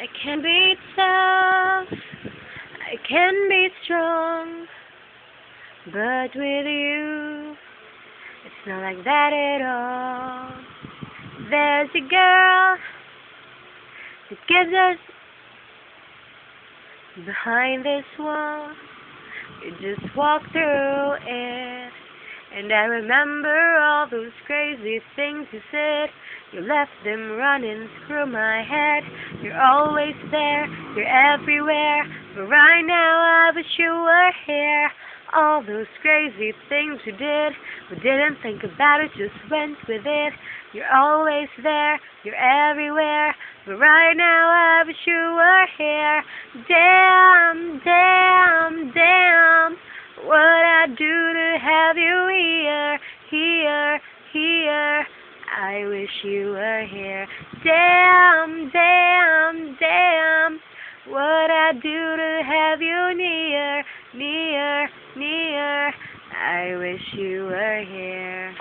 I can be tough, I can be strong, but with you, it's not like that at all. There's a girl that gives us behind this wall. You just walk through it, and I remember all those crazy things you said. You left them running through my head. You're always there, you're everywhere, but right now I wish you were here. All those crazy things you did, we didn't think about it, just went with it. You're always there, you're everywhere, but right now I wish you were here. Damn, damn, damn, what I'd do to have you here, here, here. I wish you were here. Damn, damn, damn, what I'd do to have you near, near, near. I wish you were here.